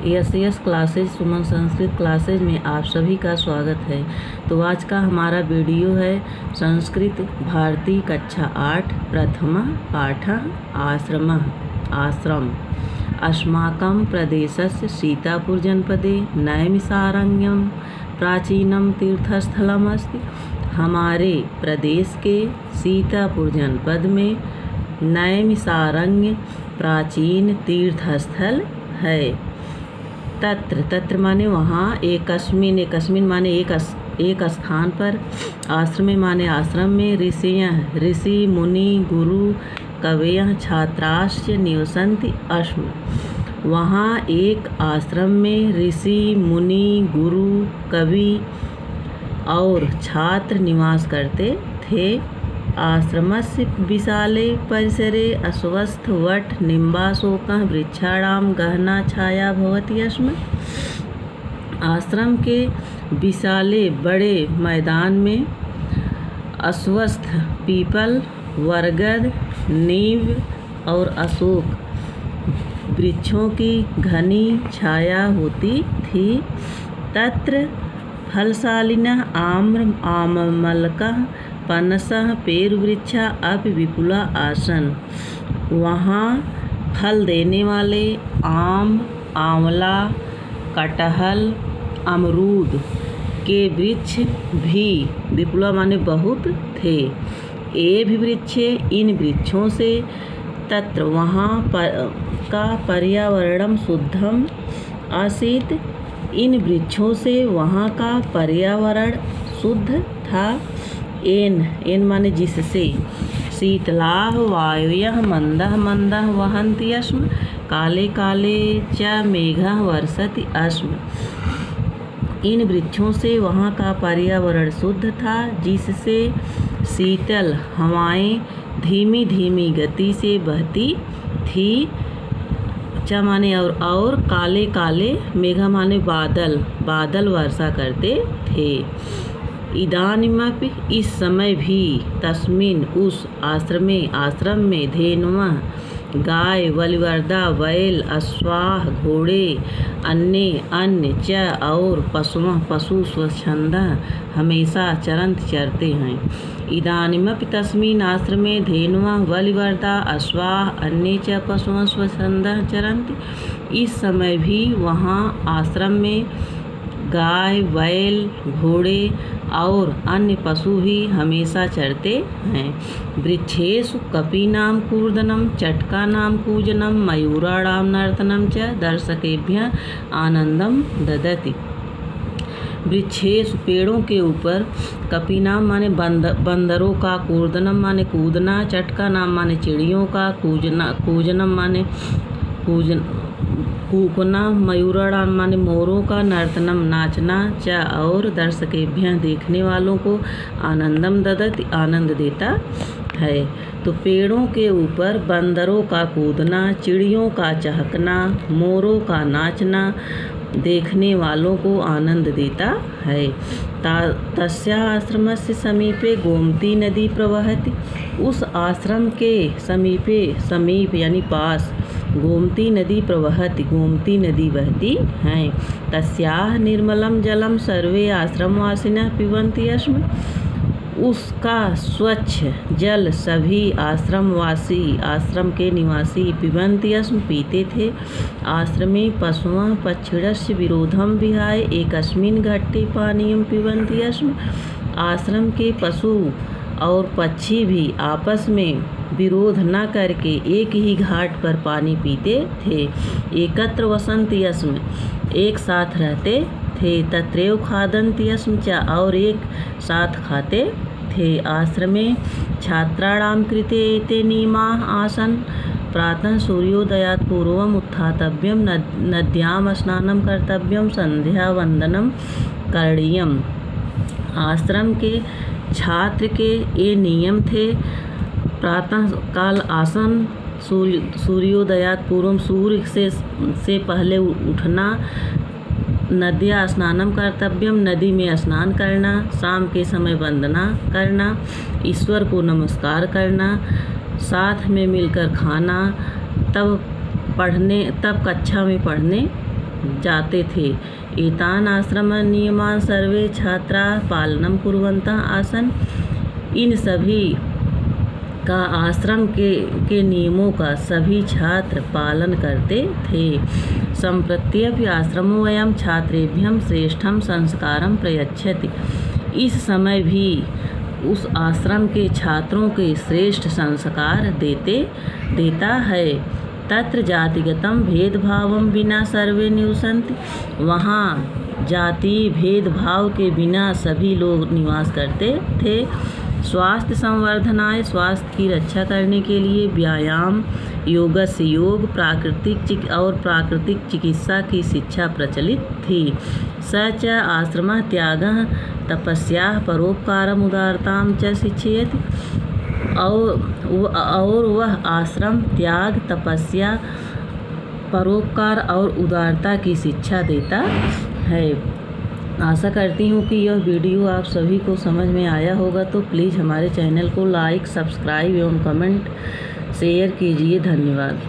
Yes classes सुमन Sanskrit classes में आप सभी का स्वागत है। तो आज का हमारा वीडियो है संस्कृत भारती कक्षा 8 प्रथम पाठः आश्रम। अस्माकं प्रदेशस्य सीतापुर जनपदे नैमिषारण्यं प्राचीनम तीर्थस्थलम अस्ति। हमारे प्रदेश के सीतापुर जनपद में नैमिषारण्य प्राचीन तीर्थस्थल है। तत्र माने वहाँ, एकस्मिन माने एक स्थान पर, आश्रम माने आश्रम में, ऋषि मुनि गुरु कवयः छात्राश्च निवसन्ति अस्म। वहाँ एक आश्रम में ऋषि मुनि गुरु कवि और छात्र निवास करते थे। आश्रमस्य विशाले परिसरे अस्वस्थ वट निम्बाशोकः वृक्षाणां गहना छाया भवति स्म। आश्रम के विशाले बड़े मैदान में अस्वस्थ पीपल, बरगद, नीम और अशोक वृक्षों की घनी छाया होती थी। तत्र फलशालिनः आम्रमल्लकः पनसः पेरुवृक्षा अपि विपुला आसन। वहाँ फल देने वाले आम, आंवला, कटहल, अमरूद के वृक्ष भी विपुला माने बहुत थे। ये भी वृक्षे, इन वृक्षों से तत्र वहाँ का पर्यावरणम शुद्धम आसीत्। इन वृक्षों से वहाँ का पर्यावरण शुद्ध था। एन माने जिससे, शीतलाः वायवः मंदः वहन्ति स्म। काले काले च मेघः वर्षति स्म। इन वृक्षों से वहाँ का पर्यावरण शुद्ध था, जिससे शीतल हवाएं धीमी धीमी गति से बहती थी। च माने और काले काले, मेघा माने बादल वर्षा करते थे। इदानीमपि इस समय भी, तस्मिन उस आश्रम में धेनुः गाय, बलिवर्दा, बैल, अश्वाः घोड़े, अन्य च और पशु स्वच्छंदः हमेशा चरते हैं। इदानीमपि तस्मिन् आश्रमे धेनुः बलिवर्दा अश्वाः अन्ये च पशुः स्वच्छंदः चरन्ति। इस समय भी वहाँ आश्रम में गाय, बैल, घोड़े और अन्य पशु भी हमेशा चरते हैं। वृक्षेषु कपीनां कूर्दनं, चटकानां कूजनं, मयूराणां नर्तनं च दर्शकेभ्यः आनंदम ददति। वृक्षेषु पेड़ों के ऊपर, कपीनाम माने बंदरों का, कूर्दनम माने कूदना, चटका नाम माने चिड़ियों का, कूजनम माने कूकना, मयूराणाम माने मोरों का, नर्तनम नाचना, च और दर्शकेभ्यः देखने वालों को, आनंदम ददति आनंद देता है। तो पेड़ों के ऊपर बंदरों का कूदना, चिड़ियों का चहकना, मोरों का नाचना देखने वालों को आनंद देता है। तस्याः आश्रमस्य समीपे गोमती नदी प्रवहति। उस आश्रम के समीप यानी पास गोमती नदी प्रवहति, गोमती नदी बहती हैं। तस्याः निर्मलं जलम सर्वे आश्रमवासिनः पिबन्ति स्म। उसका स्वच्छ जल सभी आश्रम के निवासी पिबन्ति स्म पीते थे। आश्रमे पशुः पक्षिणस्य विरोधं विहाय एकस्मिन् घट्टे पानीयं पिबन्ति स्म। आश्रम के पशु और पक्षी भी आपस में विरोध न करके एक ही घाट पर पानी पीते थे। एकत्र वसन्ति स्म, एक साथ रहते थे। तत्रैव खादन्ति स्म च, और एक साथ खाते थे। आश्रमे छात्राणां कृते एते नियमाः आसन्। प्रातः सूर्योदयात् पूर्वम् उत्थातव्यं, नद्यां स्नानं कर्तव्यं, संध्यावन्दनं करणीयम्। आश्रम के छात्र के ये नियम थे। प्रातः काल आसन, सूर्योदयात् पूर्व, सूर्य से पहले उठना, नद्या स्नानम कर्तव्यम, नदी में स्नान करना, शाम के समय वंदना करना, ईश्वर को नमस्कार करना, साथ में मिलकर खाना, तब कक्षा में पढ़ने जाते थे। एतान आश्रम नियमान सर्वे छात्रा पालनम कुर्वन्तः आसन। इन सभी का आश्रम के नियमों का सभी छात्र पालन करते थे। सम्प्रत्यपि आश्रमो वयम छात्रेभ्यं श्रेष्ठम संस्कारम प्रयच्छति। इस समय भी उस आश्रम के छात्रों के श्रेष्ठ संस्कार देता है। तत्र जातिगतम भेदभावम बिना सर्वे निवसन्ति। वहाँ जाति भेदभाव के बिना सभी लोग निवास करते थे। स्वास्थ्य संवर्धनाय, स्वास्थ्य की रक्षा करने के लिए व्यायाम, योग से योग, प्राकृतिक चिकित्सा की शिक्षा प्रचलित थी। स च आश्रमः त्यागः तपस्या परोपकारम उदारताम च शिक्षयति। और वह आश्रम त्याग, तपस्या, परोपकार और उदारता की शिक्षा देता है। आशा करती हूँ कि यह वीडियो आप सभी को समझ में आया होगा। तो प्लीज़ हमारे चैनल को लाइक, सब्सक्राइब एवं कमेंट शेयर कीजिए। धन्यवाद।